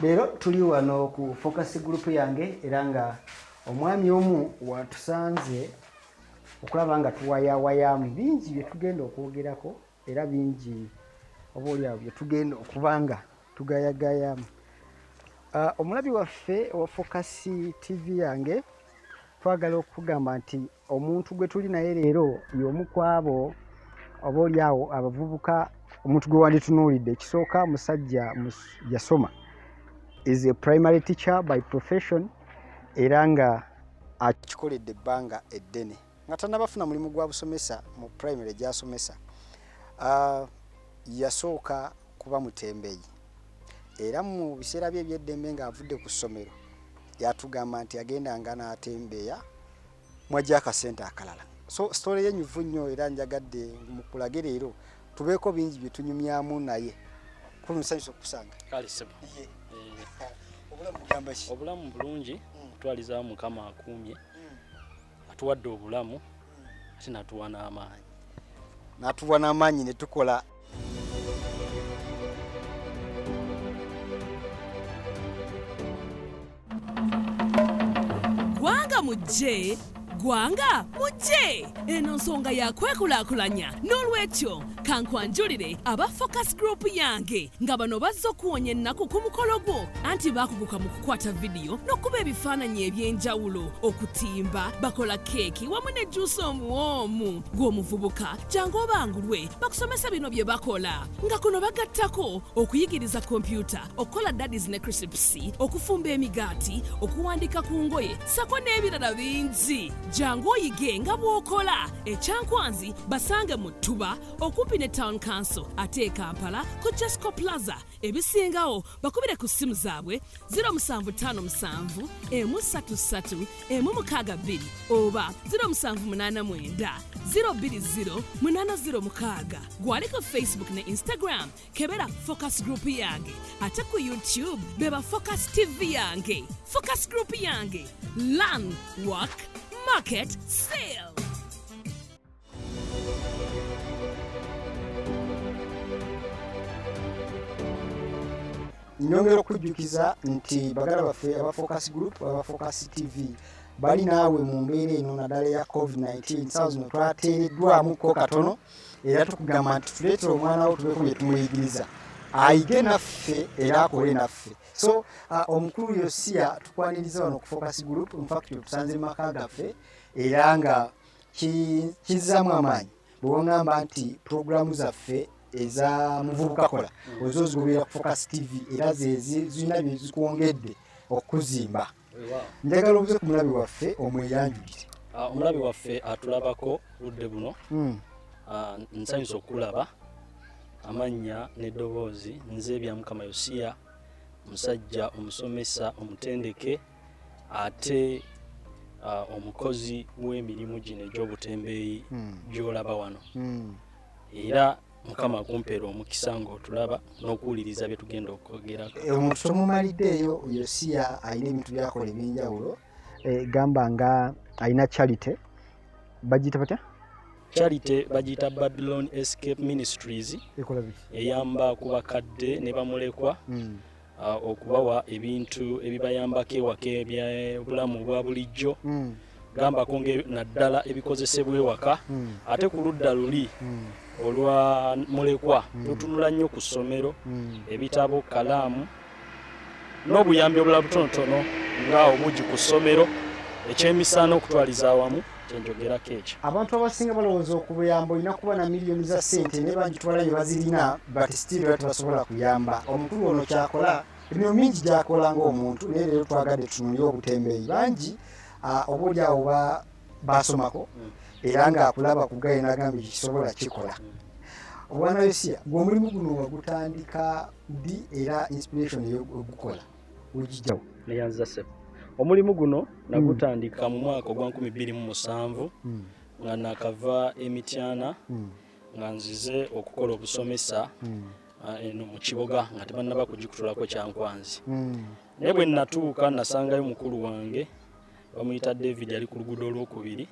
Leero tuli wano ku focus group yange era nga omwami omu watusanze okulaba nga tuwayawayamu bingi bye tugenda okwogerako era bingi oboolyawo bye tugenda okubanga tugayagayamu. Omulabi waffe wa Focus TV yange twagala okugamba nti omuntu gwe tuli naye leero y'omu ku abo oboolyawo abavubuka omuntu gwe wanditunuulidde. Ekisooka musajja yasoma, is a primary teacher by profession era nga akikoledde ebbanga eddene nga tannabafuna mulimu gwa busomesa mu primary gy'asomesa. Yasooka kuba mutembeeyi era mu biseera bye eby'eddembe ng'avudde ku ssomero yatugamba nti agendanga n'atembeeya mw'ajja akasente akalala. So story ye nyuvu nnyo era njagadde mukulage leero tubeeko bingi bye tunyumyamu naye. Kulusanyusa okusanga. Kale sebo. Obulamu bugamba ki? Obulamu bulungi kutwaliza Mukama akuumye. Atuwadde obulamu ate natuwa n'amaanyi. Natuwa n'amaanyi ne tukola Gwanga mujje, gwanga mujje. Eno nsonga yakwekulakulanya n'olwekyo kankwanjulire aba Focus Group yange nga bano bazze okuwonya ennaku ku mukolo gwo anti baakuguka mu kukwata vidiyo n'okuba ebifaananyi eby'enjawulo, okutimba, bakola keeki wamu ne juice omuwoomu. Gw'omuvubuka jangu obangulwe bakusomesa bino bye bakola nga kuno bagattako okuyigiriza kompyuta, okukola daddies ne crisps, okufumba emigaati, okuwandika ku ngoye sako n'ebirala bingi. Jangu oyige nga bw'okola. Ekyankwanzi basange mu Ttuba okumpi ne Town Council ate e Kampala ku Jesco Plaza. Ebisingawo bakubire ku ssimu zaabwe 0757 133 162 oba 0789 020 806. Gwali ku Facebook ne Instagram kebera Focus Group yange ate ku YouTube beba Focus TV yange. Focus Group yange, learn, work, market, sale. Nyongera okujjukiza nti bagala baffe aba Focus Group aba Focus TV bali naawe mu mbeera eno naddala ya COVID-19 nsaawa zino twateereddwamuko katono era tukugamba nti tuleetera omwana wo tubeeko bye tumuyigiriza ayige naffe era akole naffe. So omukulu Yosia tukwaniriza wano ku Focus Group in fact tusanze mu maka gaffe era nga kizzaamu amaanyi bwe wangamba nti programu zaffe eza muvubuka kola ozo zigobera ku Focus TV era zirina bye zikwongedde okuzimba. Njagala obuze ku mulabi waffe omweyanjulire. Omulabi waffe atulabako budde buno nsanyusa okulaba amannya n'eddoboozi nze bya Mukama Yosia, musajja omusomesa omutendeke ate omukozi w'emirimu gino egy'obutembeeyi gy'olaba wano. Era Mukama akumpeera omukisa ng'otulaba n'okuwuliriza bye tugenda okwogerako. Omuntu tomumaliddeeyo Yosia alina ebintu byakola eby'enjawulo. Gamba nga alina charity bagiyita batya? Charity bagiyita Babylon Escape Ministries eyamba ku bakadde ne bamulekwa okubawa ebintu ebibayambako ewaka ebyobulamu obwa bulijjo. Gambako naddala ebikozesebwa ewaka ate ku ludda luli olwa mulekwa lutunula nnyo ku ssomero ebitabo, kalaamu n'obuyambi obulala butonotono nga obugi ku ssomero eky'emisaana okutwaliza awamu kyenjogerako ekyo. Abantu abasinga balowooza okubuyamba olina kuba na miliyoni za ssente ne bagitwala bye bazirina but still era tebasobola kuyamba. Omukulu ono kyakola emirimu mingi gy'akola ng'omuntu naye leero twagadde tutunuulire obutembeeyi bangi oboolyawo baasomako era ng'akulaba ku gaye n'agamba kisobola kikola. Obwana Yosia gwe omulimu guno wagutandika ddi era inspiration y'ogukola ogijjawo? Neyanza sebo. Omulimu guno nagutandika mu mwaka ogwa 2007 nga nakava Emityana nga nzize okukola obusomesa eno mu kiboga nga tebannaba kugikutulako Kyankwanzi. Naye bwe natuuka nasangayo mukulu wange bamuyita David ali ku luguudo olwokubiri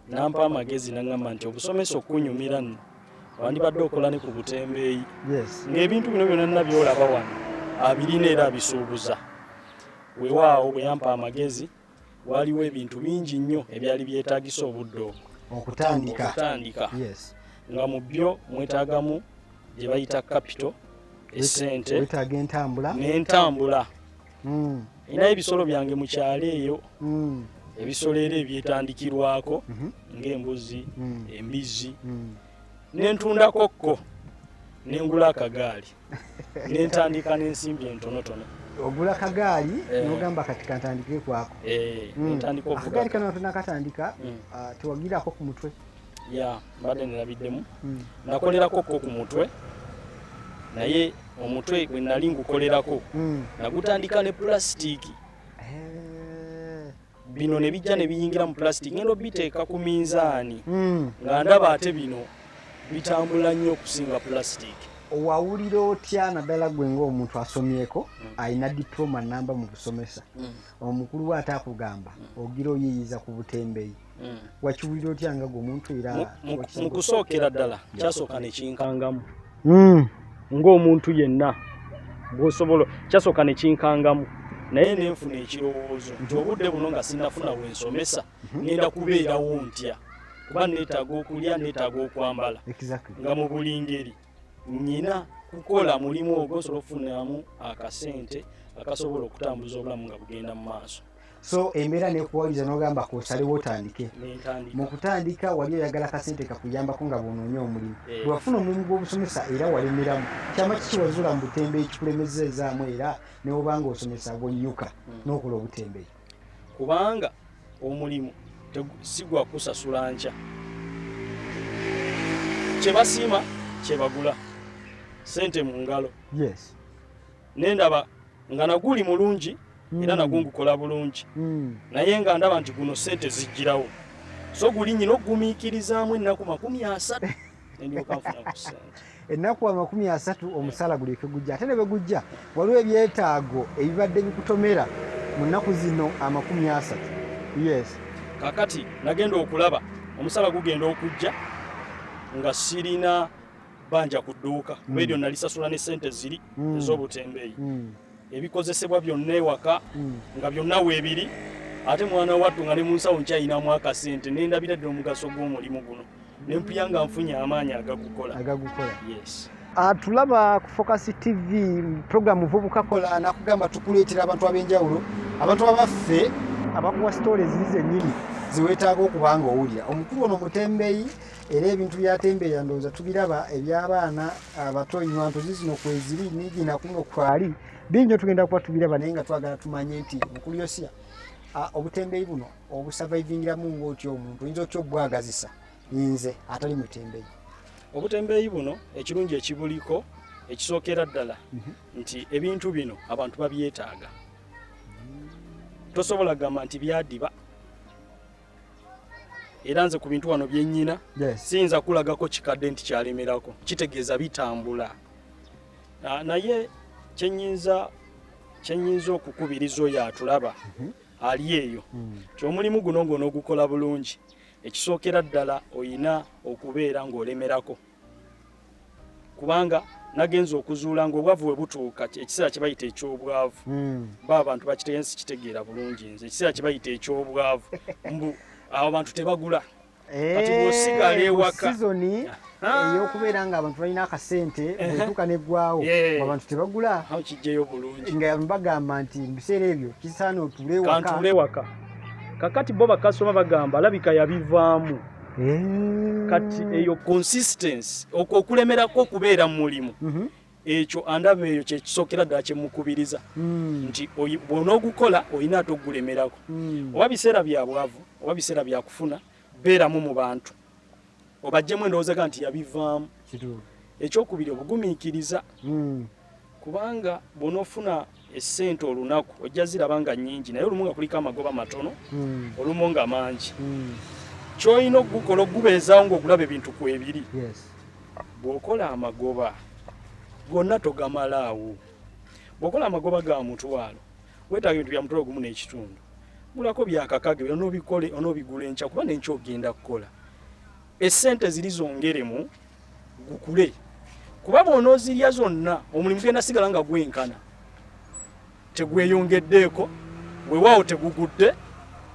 nampa amagezi nangamba nti obusomesa okunyumira wandibadde okola ne ku butembeeyi ng'ebintu bino byonna byolaba wano abirina era abisuubuza. Weewaawo bwe yampa amagezi waliwo ebintu bingi nnyo ebyali byetaagisa obudde okutandika. Yes. Nga mu byo mwetaagamu gye bayita capital, essente, wetaaga entambula n'entambula. Inayo ebisolo byange mu kyalo eyo, ebisolo era ebyetandikirwako ng'embuzi, embizi, n'entunda kokko, n'engula akagaali, n'entandika n'ensimbi entonotono. Ogula kagaali n'ogamba kati kantandike kwako. N'entandika okuvuga. Akagaali kano nakatandika tewagirako ku mutwe. Mbadde nerabiddemu. Nakolerako ko ku mutwe, naye omutwe gwe nali ngukolerako nagutandika ne plasitiki. Bino ne bijja ne biyingira mu plasitiki, ngendo biteeka ku minzaani nga ndaba ate bino bitambula nnyo okusinga plasitiki. Owawulira otya naddala gwe ng'omuntu asomyeko alina diploma namba mu busomesa, omukulu we ate akugamba ogira oyiyiza ku butembeeyi, wakiwulira otya nga gwe omuntu era? Mu kusookera ddala kyasooka ne kinkangamu ng'omuntu yenna bw'osobola, kyasooka ne kinkangamu, naye ne nfuna ekirowoozo nti obudde buno nga sinnafuna bwensomesa ngenda kubeerawo ntya, kuba neetaaga okulya, neetaaga okwambala, nga mu buli ngeri nnyina kukola mulimu ogwo osobola okufunamu akasente akasobola okutambuza obulamu nga bugenda mu maaso. So embeera nekuwaliza n'ogamba kosalewo otandike. Mu kutandika wali oyagala akasente kakuyambako nga bw'onoonya omulimu. Bwe wafuna omulimu gw'obusomesa era walemeramu, kyama kikiwazula mu butembeeyi kikulemezezaamu era ne bw'oba ng'osomesa bw'onnyuka n'okola obutembeeyi? Kubanga omulimu si gwa kusasula nkya. Kye basiima kye bagula, sente mu ngalo. Yes. Nendaba nga naguli mulungi era nagwo ngukola bulungi, naye nga ndaba nti guno sente zijjirawo, so guli nyina okugumiikirizaamu ennaku 30 endyoka nfuna ku sente. Ennaku 30 omusala guleke gujja, ate ne bwe gujja waliwo ebyetaago ebibadde bikutomera mu nnaku zino 30. Yes. Kakati nagenda okulaba omusala gugenda okujja nga sirina banja ku dduuka, kuba eryo nalisasula ne sente ziri ez'obutembeeyi. Ebikozesebwa byonna ewaka nga byonna weebiri, ate mwana wattu nga ne mu nsawo nkyayinamu akasente, nendabira ddala omugaso gw'omulimu guno, ne mpulya nga nfunye amaanyi agagukola. Yes. Tulaba ku Focus TV program Vubuka Kola, nakugamba tukuleetera abantu ab'enjawulo, abantu abaffe abakuwa stories zennyini ziwetaaga okuba nga owulira. Omukulu ono mutembeeyi era ebintu byatembeeya ndowooza tubiraba, eby'abaana abato nywantozi zino kweziri nigina kuno kwali bingi tugenda kuba tubiraba, naye nga twagala tumanye nti mukulu Yosia obutembeeyi buno obusurvivingiramu ng'otyo omuntu oyinza otya obwagazisa nze atali mutembeeyi? Obutembeeyi buno ekirungi ekibuliko ekisookera ddala nti ebintu bino abantu babyetaaga. Tosobola gamba nti byaddiba, era nze ku bintu wano byennyina siyinza kulagako kikadde nti kyalemerako, kitegeeza bitambula. Naye kyenyinza okukubiriza oyo atulaba ali eyo nti omulimu guno ng'onoogukola bulungi, ekisookera ddala oyina okubeera ng'olemerako, kubanga nagenza okuzuula ng'obwavu bwe butuuka ekiseera kye bayita eky'obwavu, abantu bakitegensi kitegeera bulungi nze ekiseera kye bayita eky'obwavu mbu abo abantu tebagula, kati bw'osigala ewaka sizoni ey'okubeera nga abantu balina akasente bwetuuka neggwawo abantu tebagula, awo kijjeyo bulungi nga bagamba nti mu biseera ebyo kisaana otuule ewaka. Kantuule ewaka. Kakati bo bakasoma bagamba alabika yabivaamu. Kati eyo consistency okulemerako okubeera mu mulimu ekyo andaba eyo kyekisookera ddala kyemukubiriza nti bw'onoogukola olina ate okugulemerako, oba biseera bya bwavu oba biseera bya kufuna beeramu mu bantu obajjemu endowooza nti yabivaamu. Ekyokubiri obugumiikiriza, kubanga bw'onoofuna essente olunaku ojja ziraba nga nnyingi naye olumu nga kuliko amagoba matono olumu nga mangi. Ky'olina okugukola okugubeezaawo ng'ogulaba ebintu ku ebiri. Bw'okola amagoba gonna togamalaawo. Bw'okola amagoba ga mutwalo weetaaga ebintu bya mutwalo gumu n'ekitundu, gulako byakakage onoobikole onoobigula enkya kuba n'enkya ogenda kukola. Essente ziri zongeremu gukule, kuba bw'onoozirya zonna omulimu genda sigala nga gwenkana. tegweyongeddeeko weewaawo tegugudde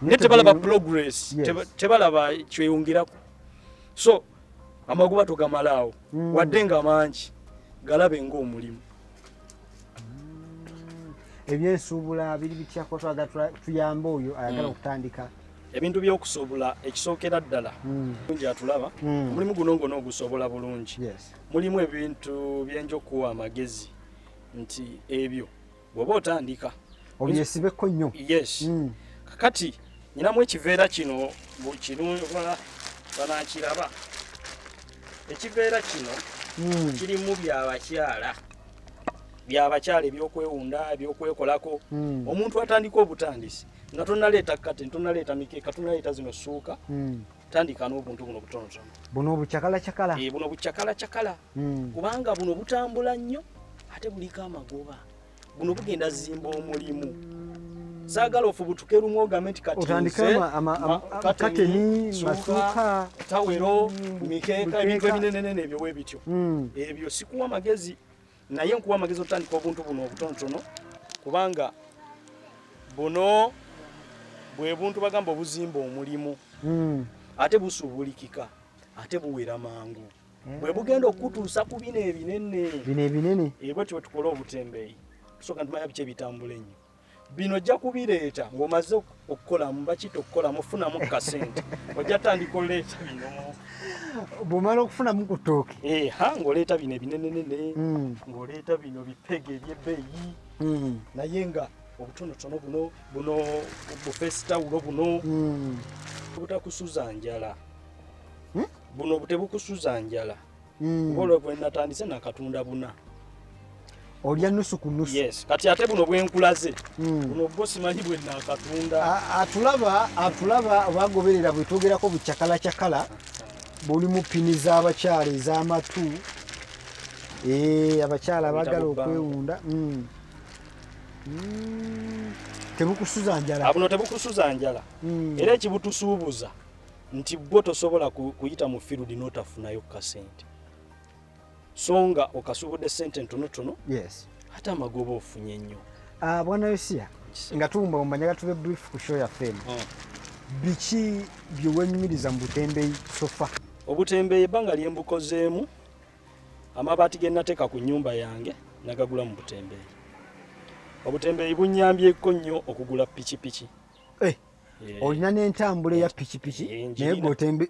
ne tebalaba progress tebalaba kyeyongirako so amagoba togamalaawo wadde nga mangi galabe ng'omulimu ebyensuubula biri bityako twagala tuyambe oyo ayagala okutandika ebintu by'okusobola ekisookera ddala bulungi atulaba omulimu guno ngona ogusobola bulungi mulimu ebintu byenja okuwa amagezi nti ebyo bw'oba otandika obyesibeko nnyo yes kakati nyinamu ekiveera kino banakiraba ekiveera kino kirimu byabakyala ebyokwewunda ebyokwekolako omuntu atandika obutandisi nga tonaleeta kate tonaleeta mikeeka tonaleeta zino ssuuka tandika n'obuntu buno butonotono buno obucakalacyakala buno bucakalacyakala kubanga buno butambula nnyo ate buliko amagoba buno bugenda zimba omulimu saagala ofubutuke lumu ogambe nti kateni masuuka tawero mikeeka ebintu ebinenenene ebyo bwe bityo ebyo sikuwa magezi naye nkuwa amagezi otandika obuntu buno obutonotono kubanga buno bwe buntu bagamba obuzimba omulimu ate busubulikika ate buwera mangu bwe bugenda okutuusa ku bino ebinene bwetyo tukola obutembeeyi tusooka ntumanya biki ebitambula ennyo bino ojja kubireeta ng'omaze okukolamu bakita okukolamu ofunamu kasente ojja tandika oleeta bino bw'omala okufunamu ku ttooke ng'oleeta bino ebinenenene ng'oleeta bino bipege ebyebbeeyi naye nga obutonotono buno bufesitawulo buno butakusuza njala buno tebukusuza njala kuba olwo bwe natandise nakatunda buna olya nusu ku nusu yes kati ate buno bwenkulaze buno bwo simanyi bwe nakatunda atulaba bagoberera bwe twogerako bucakalacyakala buli mu pini z'abakyala ez'amatu abakyala abagala okwewunda tebukusuza njala buno tebukusuza njala era ekibutusuubuza nti bwo tosobola kuyita mu field n'otafunayo kasente so nga okasuubudde sente ntonotono ate amagoba ofunye nnyo bwana Yosia nga tuwumba mumanya tube brief ku show yaffe eno biki byewenyumiriza mu butembeeyi sofa obutembeeyi ebbanga lyembukozeemu amabaati ge nateeka ku nnyumba yange nagagula mu butembeeyi obutembeeyi bunnyambyeko nnyo okugula pikipiki olina n'entambula eya pikipiki naye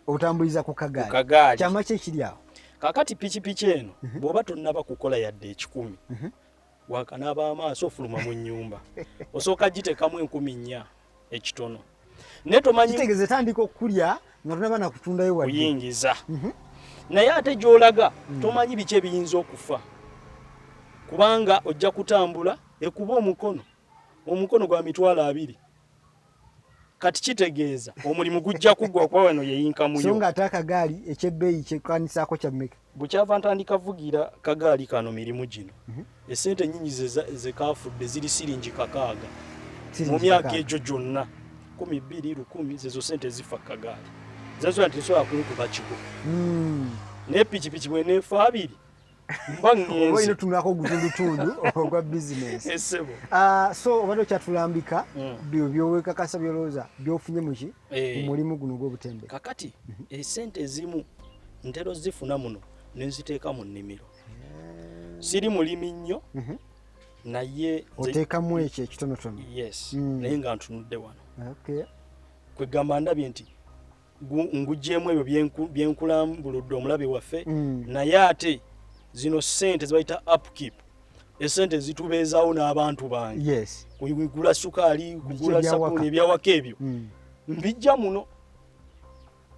otambuliza ku kagaali kyama ki ekiri awo kakati pikipiki eno bw'oba tonnaba kukola yadde 10 wakanaaba amaaso ofuluma mu nnyumba osooka giteekamu 4,000 ekitono naye tomanyi kitegeeze tandika okulya nga tonaba nakutundayo wadde kuyingiza naye ate gy'olaga tomanyi biki ebiyinza okufa kubanga ojja kutambula ekuba omukono gwa 200 kati kitegeeza omulimu gujja kuggwa kwa wano yeyinkamuyo so nga ate akagaali ekyebbeeyi kyekanisaako kya mmeka bukyava ntandika vugira kagaali kano mirimu gino esente nnyingi ze kaafudde ziri siringi 6 mu myaka egyo gyonna 12 10 zezo sente zifa kagaali zazola nti nsobola kunkuba kigo naye pikipiki bweneefa 2 mba ngenzi oyina tunako gutundutundu ogwa bizinesi esebo so obadde okyatulambika byowekakasa byolowooza byofunye muki mulimu guno gw'obutembe kakati esente ezimu ntero zifuna muno nenziteeka mu nnimiro siri mulimi nnyo naye oteekamu ekyo ekitonotono yes naye nga ntunudde wano kwegamba ndabye nti ngugyemu ebyo byenkulambuludde omulabe waffe naye ate zino sente zibayita upkeep esente zitubeezaawo n'abantu bange kugula sukaali kugula sabuni ebyawaka ebyo mbijja muno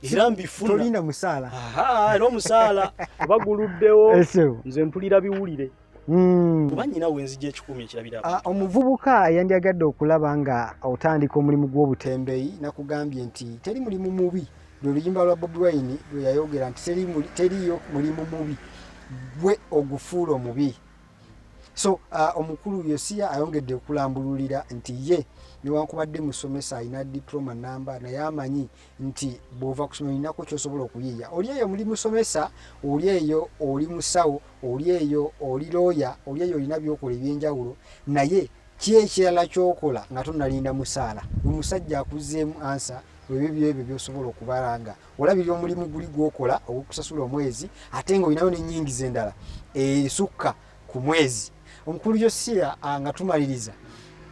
era mbifuna tolinda musaala era omusaala baguluddewo nze mpulira biwulire kuba nnyina wenzija 10 ekirabira omuvubuka yandyagadde okulaba nga otandika omulimu gw'obutembeeyi nakugambye nti teri mulimu mubi lwe luyimba lwa Bobi Wine lwe yayogera nti teriyo mulimu mubi gwe ogufuula omubi so omukulu Yosia ayongedde okulambululira nti ye newankubadde musomesa alina diploma namba naye amanyi nti bw'ova kusoma olinako ky'osobola okuyiiya oli eyo muli musomesa oli eyo oli musawo oli eyo oli looya oli eyo olina byokola ebyenjawulo naye ki ekirala kyokola nga tonalinda musaala omusajja akuzeemu ansa ebyo byosobola okubalanga olabirira omulimu guli gwokola ogukusasula omwezi ate nga olinayo n'ennyingiza endala esukka ku mwezi. Omukulu Josiah nga tumaliriza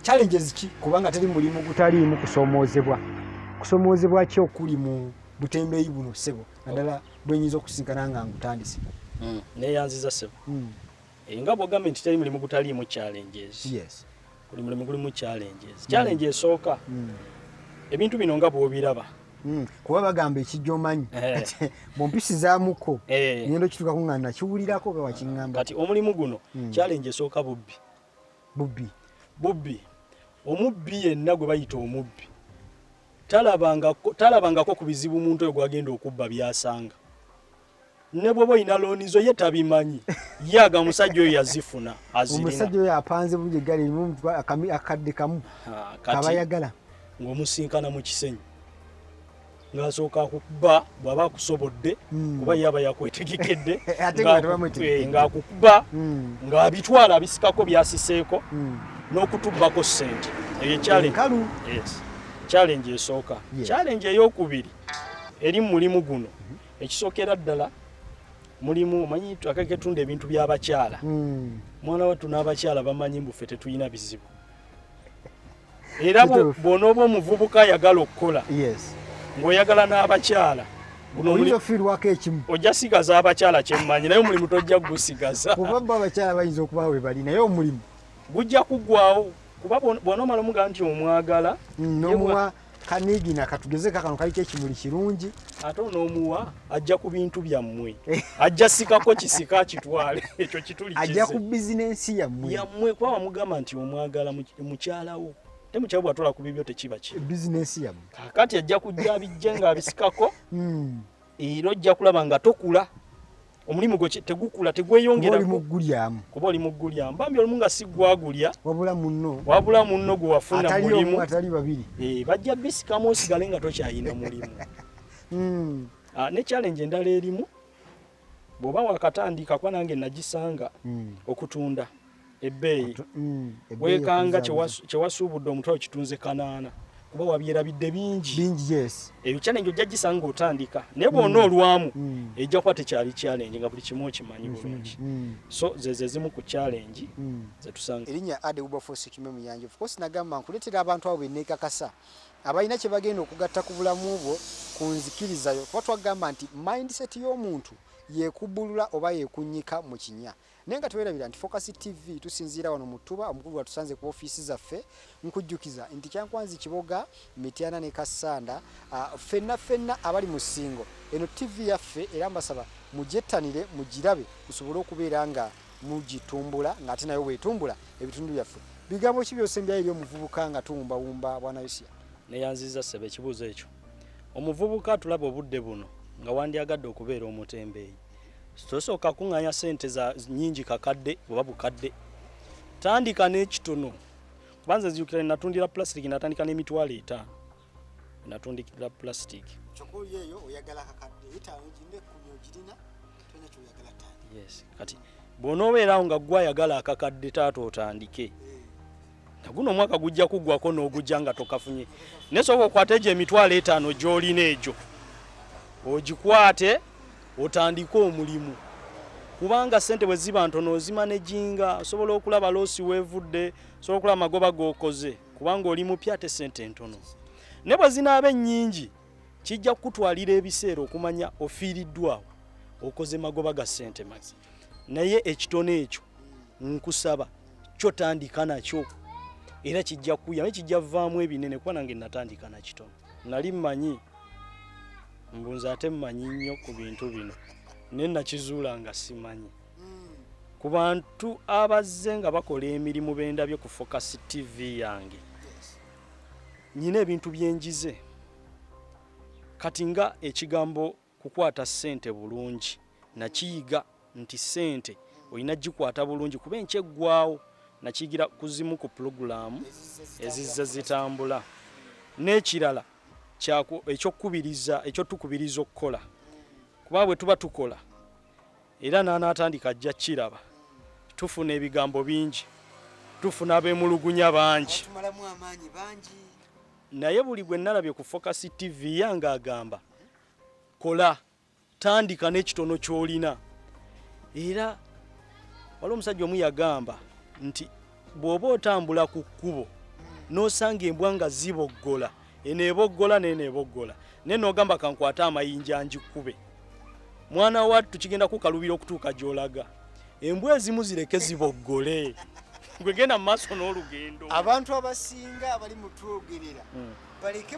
challenges ki kubanga teri mulimu gutaliimu kusomoozebwa ki okuli mu butembeeyi buno ssebo naddala lwenyinza okusinkana nga ngutandise? Neyanziza ssebo nga bw'ogambye nti teri mulimu gutaliimu challenges. Yes. Buli mulimu gulimu challenges. Challenge esooka ebintu bino nga bw'obiraba kuba bagamba ekijja omanyi bw'ompisizaamuko ngendo kituuka ku nga nakiwulirako oba wakiŋŋamba. Kati omulimu guno challenge esooka bubbi omubbi yenna gwe bayita omubbi talabangako ku bizibu muntu oyo gwagenda okubba byasanga ne bw'oba olina loonizo ye tabimanyi yaga omusajja oyo yazifuna azirina. Omusajja oyo apanze bulungi eggaali erimu akadde kamu kabayagala ng'omusinkana mu kisenyi ng'asooka akukuba bw'aba akusobodde kuba yaba yakwetegekedde ng'akukuba ng'abitwala abisikako byasiseeko n'okutubbako ssente. Eyo challenge esooka. Challenge ey'okubiri eri mu mulimu guno ekisookera ddala mulimu omanyi akaketunda ebintu by'abakyala. Mwana wattu n'abakyala bamanyi mbufe tetulina bizibu era bw'onooba omuvubuka ayagala okukola ng'oyagala n'abakyala ojja sigaza abakyala kyemmanyi naye omulimu tojja gusigaza kuba bo abakyala bayinza okuba we bali naye omulimu gujja kuggwawo kuba bw'onoomala omugamba nti omwagala n'omuwa kanigina katugeze kakano kaliko ekimuli kirungi ate onoomuwa ajja ku bintu byammwe ajja sikako kisika kitwale ekyo kituli ajja ku bizinensi yammwe kuba wamugamba nti omwagala mukyalawo te mukyala bw'atwala ku bibyo tekiba ki bizinensi yammwe kakati ajja kujja abijje ng'abisikako era ojja kulaba nga tokula omulimu gwe tegukula tegweyongera kuba oli muggulyamu bambi olumu nga si gwagulya wabula munno gwe wafuna mulimu bajja bisikamu osigale nga tokyayina mulimu. Ne challenge endala erimu bw'oba wakatandika kuba nange nagisanga okutunda ebbeeyi weekanga kyewasuubudde omutwalo kitunze 8 kuba wabyerabidde bingi eyo challenge ojja gisanga otandika naye bw'ona olwamu ejja kuba tekyali challenge nga buli kimu okimanyi bulungi. So zeze zimu ku challenge zetusanga. Erinnya Ade Wilberforce Kimme Muyanja of course nagamba nkuleetera abantu abo benneekakasa abalina kye bagenda okugatta ku bulamu bwo ku nzikirizayo kuba twagamba nti mindset y'omuntu yeekubbulula oba yeekunnyika mu kinya. Naye nga tuwerabira nti Focus TV tusinziira wano mu Ttuba omukulu watusanze ku ofiisi zaffe nkujjukiza nti Kyankwanzi Kiboga Mityana ne Kasanda ffenna abali mu Ssingo eno TV yaffe era mbasaba mujettanire mugirabe kusobole okubeera nga mugitumbula ng'ate nayo weetumbula ebitundu byaffe. Bigambo ki by'osembyayo eri omuvubuka nga tuwumbawumba Bwana Josiah? Neyanziza ssebe ekibuuzo ekyo. Omuvubuka tulaba obudde buno nga wandyagadde okubeera omutembeeyi tosooka kuŋŋanya ssente nnyingi kakadde oba bukadde tandika n'ekitono kubanza nzijukira natundira plastic natandika n'emitwalo 5 natundikira plastic kati bw'onoobeerawo nga gwayagala akakadde taata otandike guno omwaka gujja kuggwako n'ogujja nga tokafunye naye sooka okwate egyo emitwalo 5 gy'olina egyo ogikwate otandika omulimu kubanga ssente bwe ziba ntono ozimanejinga osobola okulaba loosi weevudde osobola okulaba magoba g'okoze kubanga oli mupya ate ssente ntono ne bwe zinaaba ennyingi kijja kukutwalira ebiseera okumanya ofiiriddwawo okoze magoba ga ssente make naye ekitono ekyo nkusaba kyotandika nakyo era kijja kuyamba kijja vaamu ebinene kuba nange natandika na kitono nali mmanyi mbunza ate mmanyi nnyo ku bintu bino naye nakizuula nga simanyi ku bantu abazze nga bakola emirimu bendabye ku Focus TV yange nyina ebintu byenjize kati nga ekigambo kukwata ssente bulungi nakiyiga nti ssente olina gikwata bulungi kuba enkyeggwawo nakiyigira kuzimu ku pulogulaamu ezizza zitambula n'ekirala ekyotukubiriza okukola kuba bwe tuba tukola era n'anaatandika ajja kiraba tufuna ebigambo bingi tufuna abemulugunya bangi tumalamu amaanyi bangi naye buli gwe nalabye ku Focus TV yange agamba kola tandika n'ekitono ky'olina era waliwo omusajja omu yagamba nti bw'oba otambula ku kkubo n'osanga embwa nga ziboggola eneeboggola n'eneeboggola naye n'ogamba kankwata amayinja njikube mwana wattu kigenda kukalubira okutuuka gy'olaga embwa ezimu zireke ziboggole gwe genda mu maaso n'olugendo abantu abasinga abali mu twogerera baleke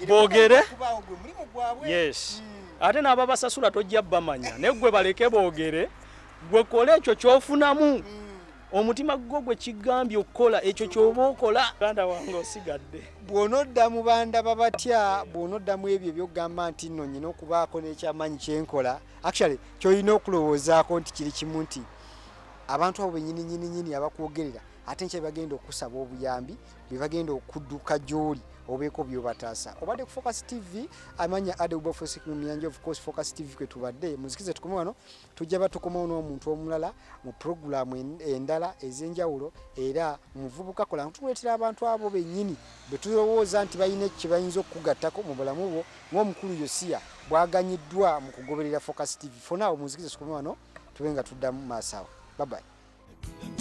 boogere kubaawo gwe mulimu gwabwe yes ate n'ababasasula tojja bamanya naye gwe baleke boogere gwe kola ekyo ky'ofunamu omutima gwo gwe kigambye okukola ekyo ky'oba okola ganda wange osigadde bw'onodda mu bandaba batya bw'onoddamu ebyo by'okugamba nti nno nyina okubaako n'ekyamaanyi kyenkola actually ky'olina okulowoozaako nti kiri kimu nti abantu abo benyini abakwogerera ate nkye bagenda okusaba obuyambi bye bagenda okudduka gy'oli obeeko byobataasa obadde ku Focus TV amanya ade ubafosik mu myanja of course Focus TV kwe tubadde muzikize tukoma wano tujja batukomawo n'omuntu omulala mu programu endala ez'enjawulo era muvubuka kola tuleetera abantu abo bennyini betulowooza nti balina kye bayinza okugattako mu bulamu bwo ng'omukulu Yosia bwaganyiddwa mu kugoberera Focus TV fona muzikize tukoma wano tube nga tuddamu maaso awo bye bye